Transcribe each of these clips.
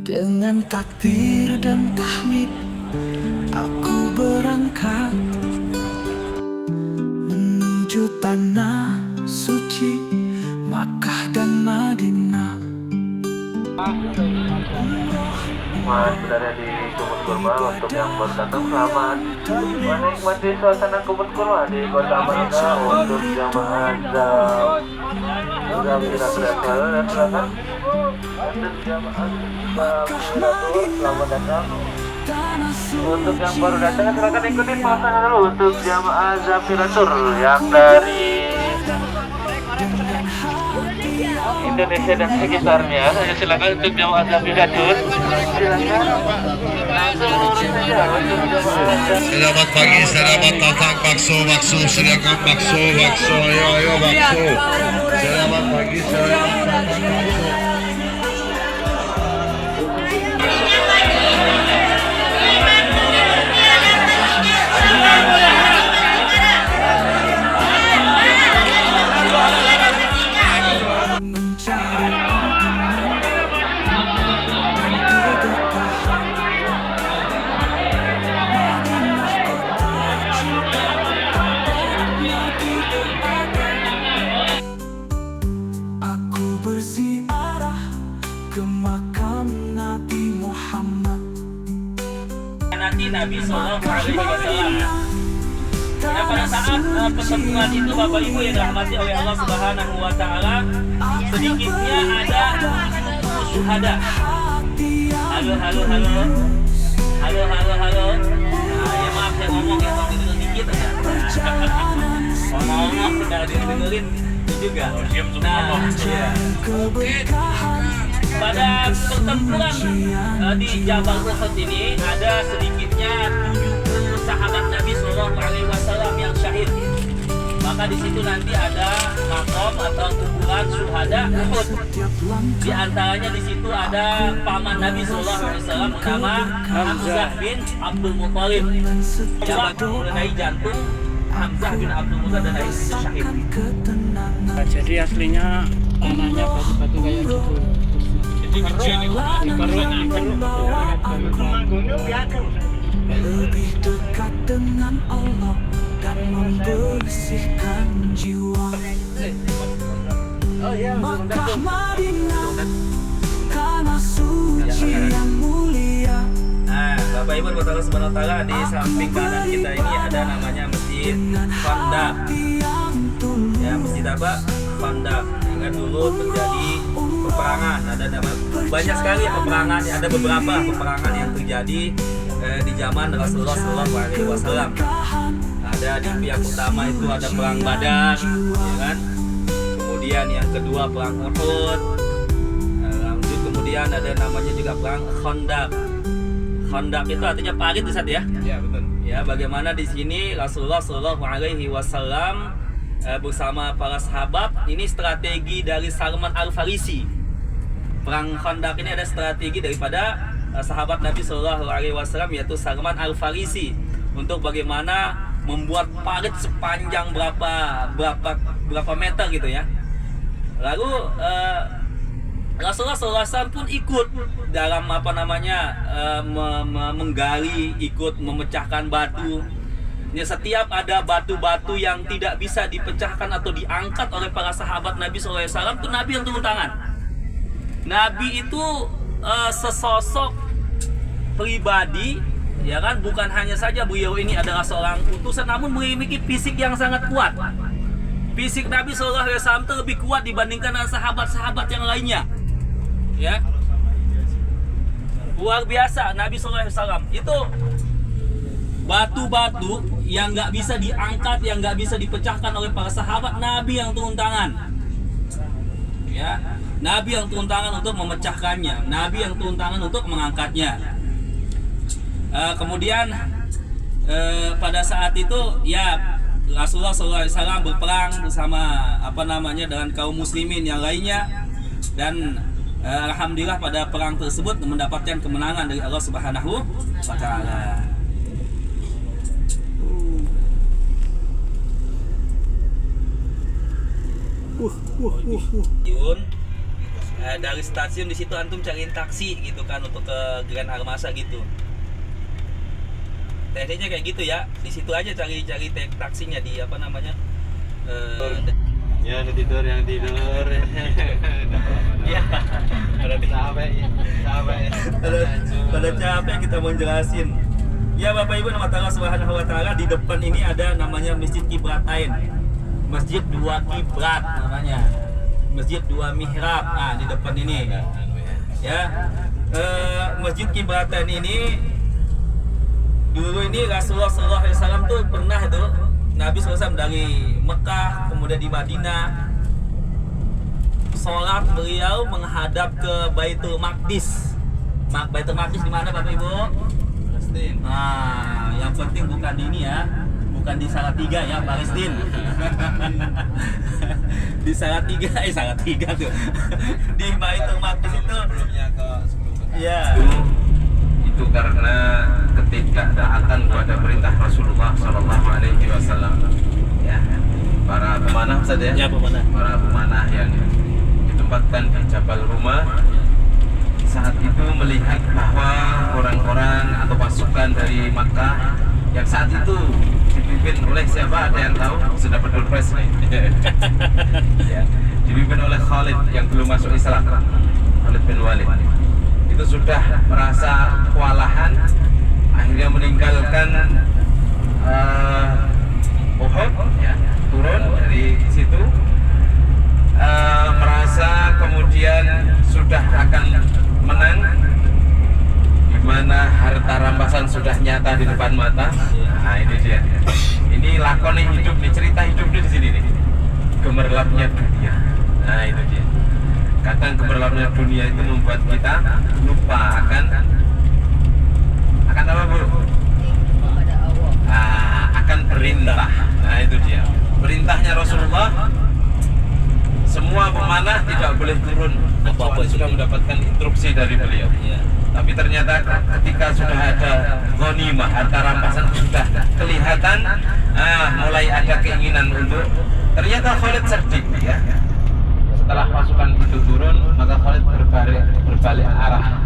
Dengan takbir dan tahmid aku berangkat menuju tanah suci Makkah dan Madinah. Mas berada di Kubur Kurma. Untuk yang baru datang, selamat menikmati suasana Kubur Kurma di Kota Madinah. Untuk jamaah Azam sudah kita berasal dan silakan. Untuk jamaah Azam selamat datang. Untuk yang baru datang silakan ikuti suasana dulu. Untuk jamaah Zafiratur yang dari Indonesia dan sekitarnya, silakan untuk jamaah Zafiratur. Silakan langsung lurus saja untuk jamaah Zafiratur. Selamat pagi, selamat datang bakso, silakan bakso, ayo bakso. Selamat pagi, selamat datang bakso. Aku berziarah ke makam Nabi Muhammad. Nanti Nabi Sallallahu Alaihi Wasallam. Nah, pada saat pertemuan itu Bapak Ibu yang dirahmati oleh Allah Subhanahu Wa Taala, sedikitnya ada syuhada. Halo. Nah, ya maaf saya ngomong ya tolong dikit aja. Ngomong sudah dengerin itu juga. Nah, ya. Pada pertempuran di Jabal Uhud ini ada sedikitnya 70 sahabat Nabi Sallallahu Alaihi Wasallam yang syahid. Maka di situ nanti ada makom atau kuburan syuhada Uhud. Di antaranya di situ ada paman Nabi Sallallahu Alaihi Wasallam bernama Hamzah bin Abdul Muthalib. Mengenai jantung Hamzah bin Abdul Muthalib dan syahid. Jadi aslinya tanahnya batu-batu kayak gitu. Lebih dekat dengan Allah dan membersihkan jiwa. Makkah Madinah, tanah suci yang mulia. Nah, Bapak Ibu Allah Subhanahu wa taala, di samping kanan kita ini ada namanya Masjid Khandaq. Ya, masjid apa? Khandaq. Yang dulu terjadi peperangan. Ada banyak sekali peperangan, ada beberapa peperangan yang terjadi di zaman Rasulullah SAW. Ada di pihak utama itu ada perang Badar, ya kan? Kemudian yang kedua perang Uhud. Lanjut kemudian ada namanya juga perang Khandaq. Khandaq itu artinya parit di saat ya? Ya betul. Ya, bagaimana di sini Rasulullah SAW bersama para sahabat, ini strategi dari Salman Al-Farisi. Perang Khandaq ini ada strategi daripada sahabat Nabi Sallallahu Alaihi Wasallam, yaitu Salman Al-Farisi, untuk bagaimana membuat parit sepanjang berapa meter gitu ya. Lalu Rasulullah SAW pun ikut dalam menggali, ikut memecahkan batu. Ya, setiap ada batu-batu yang tidak bisa dipecahkan atau diangkat oleh para sahabat Nabi SAW, itu Nabi yang turun tangan. Nabi itu sesosok pribadi, ya kan, bukan hanya saja beliau ini adalah seorang utusan, namun memiliki fisik yang sangat kuat. Fisik Nabi SAW itu lebih kuat dibandingkan dengan sahabat-sahabat yang lainnya. Ya, luar biasa Nabi SAW itu. Batu-batu yang nggak bisa diangkat, yang nggak bisa dipecahkan oleh para sahabat, Nabi yang turun tangan. Ya, Nabi yang turun tangan untuk memecahkannya, Nabi yang turun tangan untuk mengangkatnya. Kemudian pada saat itu ya Rasulullah SAW berperang bersama dengan kaum muslimin yang lainnya, dan alhamdulillah pada perang tersebut mendapatkan kemenangan dari Allah Subhanahu wa Ta'ala. Dari stasiun di situ antum cariin taksi gitu kan untuk ke Grand Armasa gitu. Tekniknya kayak gitu ya. Di situ aja cari taksinya di apa namanya? Yang tidur. Ya. Capek ya. Pada capek kita mau jelasin. Ya Bapak Ibu, nama Allah Subhanahu wa taala, di depan ini ada namanya Masjid Kiblatain. Masjid 2 kiblat namanya. Masjid 2 mihrab. Nah, di depan ini. Ya. Masjid Kiblatain ini dulu ini Rasulullah SAW tuh pernah itu Nabi SAW dari Mekah kemudian di Madinah sholat beliau menghadap ke Baitul Maqdis. Baitul Maqdis di mana Bapak Ibu? Palestina. Nah, yang penting bukan di ini ya, bukan di Salatiga ya, Palestina. Di Salatiga tuh. Di Baitul Maqdis itu Sebelumnya ya. Itu karena ketidaktaatan kepada perintah Rasulullah Shallallahu Alaihi Wasallam. Ya, para pemanah saja. Ya, pemanah. Para pemanah yang ditempatkan di Jabal Rumah saat itu melihat bahwa orang-orang atau pasukan dari Makkah yang saat itu dipimpin oleh siapa, ada yang tahu? Sudah berpres nih. Ya, dipimpin oleh Khalid yang belum masuk Islam, Khalid bin Walid. Itu sudah merasa kewalahan, akhirnya meninggalkan Uhud, ya, turun dari situ, merasa kemudian sudah akan menang, di mana harta rampasan sudah nyata di depan mata. Nah, ini dia. Ini lakon hidup nih, cerita hidupnya di sini nih. Gemerlapnya dunia. Nah, itu dia. Kadang gemerlapnya dunia itu membuat kita lupa akan apa, Bu? Akan perintah. Nah, itu dia. Perintahnya Rasulullah, semua pemanah tidak boleh turun kecuali sudah mendapatkan instruksi dari beliau. Ya. Tapi ternyata ketika sudah ada ghanimah, harta rampasan sudah kelihatan, mulai ada keinginan untuk, ternyata Khalid cerdik ya. Setelah pasukan itu turun, maka Khalid berbalik arah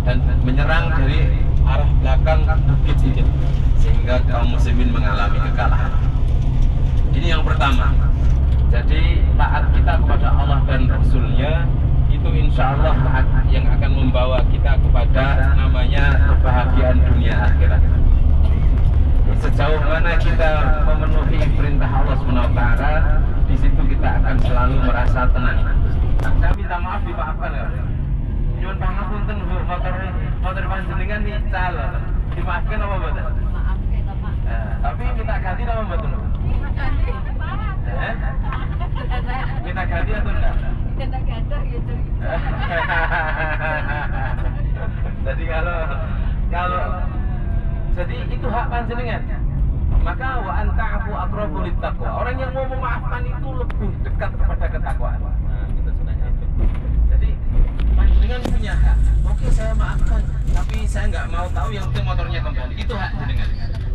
dan menyerang dari arah belakang bukit itu, sehingga kaum muslimin mengalami kekalahan. Ini yang pertama. Jadi taat kita kepada Allah dan Rasulnya itu insya Allah yang akan membawa kita kepada namanya kebahagiaan dunia akhirat. Sejauh mana kita memenuhi perintah Allah SWT, di situ kita akan selalu merasa tenang. Saya minta maaf, dimaafkan ya. Nyuwun pangapunten Bu, motor panjenengan nical. Dimaafkan apa mboten? Maafkan Bapak. Tapi minta ganti apa mboten? Minta ganti atau enggak? Ganda-ganda gitu. Jadi kalau jadi itu hak panjenengan. Maka wa anta'fu aqrabu littaqwa. Orang yang mau memaafkan itu lebih dekat kepada ketakwaan. Nah, kita sudah nyampe. Jadi panjenengan punya hak. Oke, saya maafkan, tapi saya nggak mau tahu, yang penting motornya kembali. Itu hak jenengan.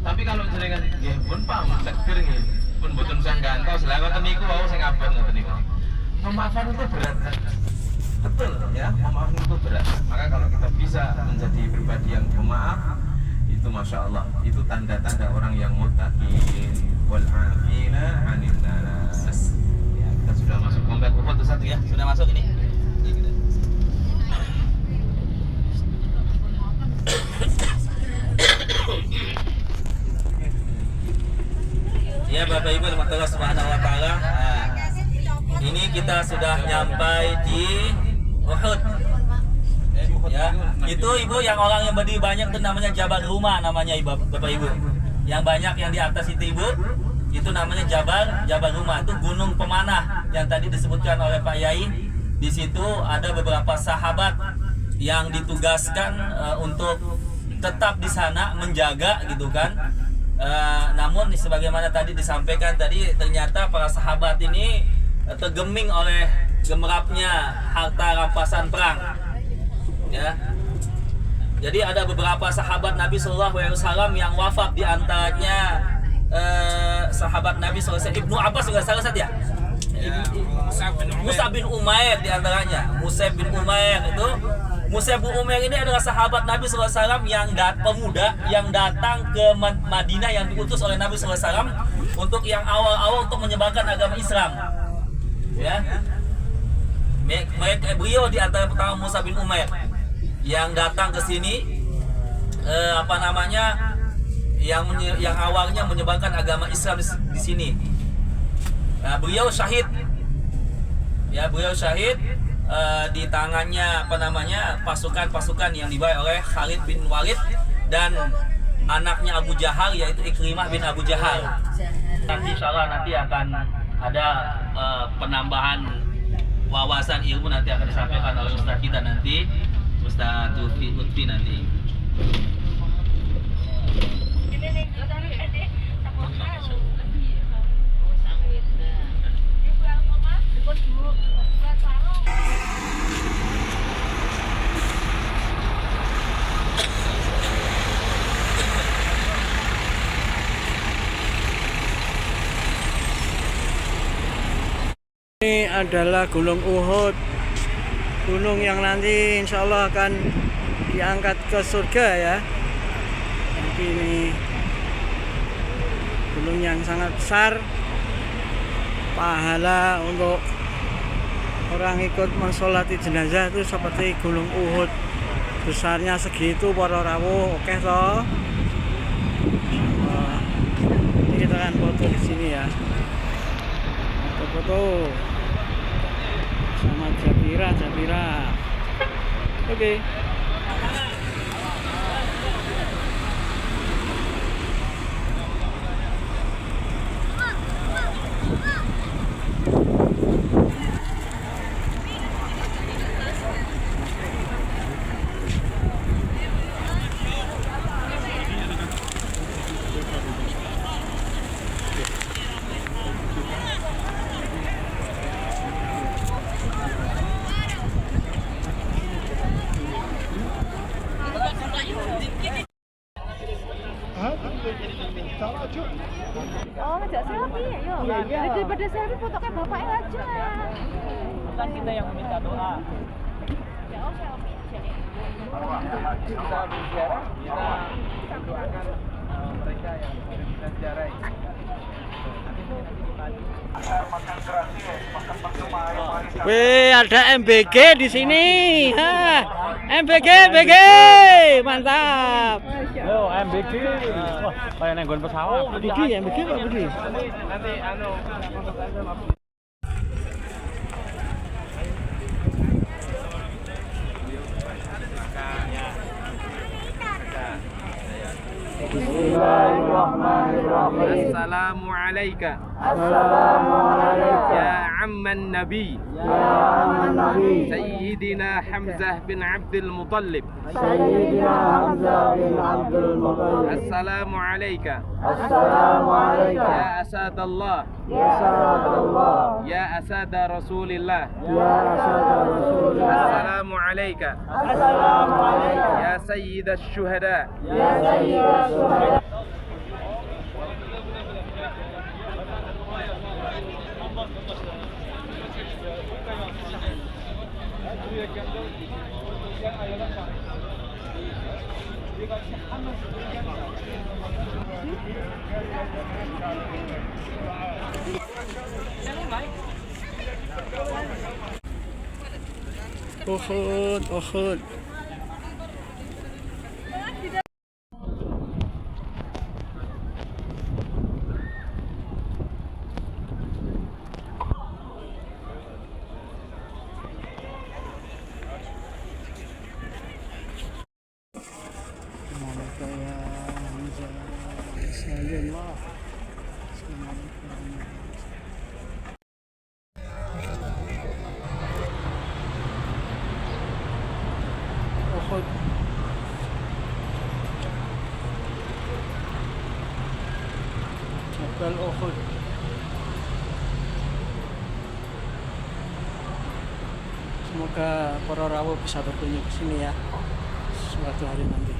Tapi kalau jenengan, ya pun Pak, seger nggih. Pun mboten usah gantos, lha ngoten niku wau sing abot ngoten niku. Memaafkan itu berat. Betul ya, memaafkan itu berat. Maka kalau kita bisa menjadi pribadi yang pemaaf, itu masya Allah, itu tanda-tanda orang yang muttaqin wal afina 'anil nas. Ya, kita sudah masuk komplek Uhud satu ya, Sudah masuk ini. Ya Bapak Ibu Allah Subhanahu wa taala. Ini kita sudah nyampai di Uhud. Ya, itu Ibu yang orang yang berdiri banyak itu namanya Jabal Rumah namanya Ibu, Bapak Ibu. Yang banyak yang di atas itu Ibu, itu namanya Jabal Rumah. Itu gunung pemanah yang tadi disebutkan oleh Pak Yai. Di situ ada beberapa sahabat yang ditugaskan untuk tetap di sana menjaga gitu kan. Namun sebagaimana tadi disampaikan tadi, ternyata para sahabat ini tergeming oleh gemerapnya harta rampasan perang. Ya. Jadi ada beberapa sahabat Nabi Sallallahu Alaihi Wasallam yang wafat, di antaranya sahabat Nabi SAW, Ibnu Abbas juga salah satu ya. Mus'ab bin Umair diantaranya. Mus'ab bin Umair itu, Mus'ab bin Umair ini adalah sahabat Nabi SAW yang pemuda yang datang ke Madinah, yang diutus oleh Nabi SAW untuk yang awal-awal untuk menyebarkan agama Islam. Ya, beliau di antara pertama Mus'ab bin Umair yang datang ke sini, yang awalnya menyebarkan agama Islam di sini. Nah, beliau syahid. Ya, beliau syahid di tangannya pasukan-pasukan yang dibawa oleh Khalid bin Walid dan anaknya Abu Jahal, yaitu Ikrimah bin Abu Jahal. Nanti insyaallah nanti akan ada penambahan wawasan ilmu, nanti akan disampaikan oleh Ustaz kita nanti, Ustaz Lutfi nanti. Ini adalah Gunung Uhud, gunung yang nanti insya Allah akan diangkat ke surga ya. Jadi ini gunung yang sangat besar, pahala untuk orang ikut mensolati jenazah itu seperti Gunung Uhud, besarnya segitu para rawuh. Oke toh, ini kita akan foto di sini ya, foto sama Jabira. Oke. Oh, ngajak selfie ya? Iya. Daripada selfie foto kayak bapaknya aja. Bukan kita yang meminta doa. Ya, oh selfie aja nih. Kita berziarah, kita doakan mereka yang kita ziarahi. Makan keras ya, makan percuma ya. Wih, ada MBG di sini. Ha, MBG, mantap. Yo, MBG. Wah, kayak nenggon pesawat. MBG Pak Budi. Nanti Bismillahirrahmanirrahim. Assalamualaikum. Assalamualaikum. Ya amman Nabi. Ya amman Nabi. Sayyidina Hamzah bin Abdul Muttalib. Sayyidina Hamzah bin Abdul Muttalib. Assalamualaikum. Assalamualaikum. Ya asadallah. Ya Sayyidullah. Ya asada Rasulillah. Ya Rasulullah. Assalamualaikum. Assalamualaikum. Ya Sayyid syuhada. Ya Sayyidul Syuhada. Uhud. Uhud. Jabal Uhud. Semoga para rawuh bisa berkunjung ke sini ya suatu hari nanti.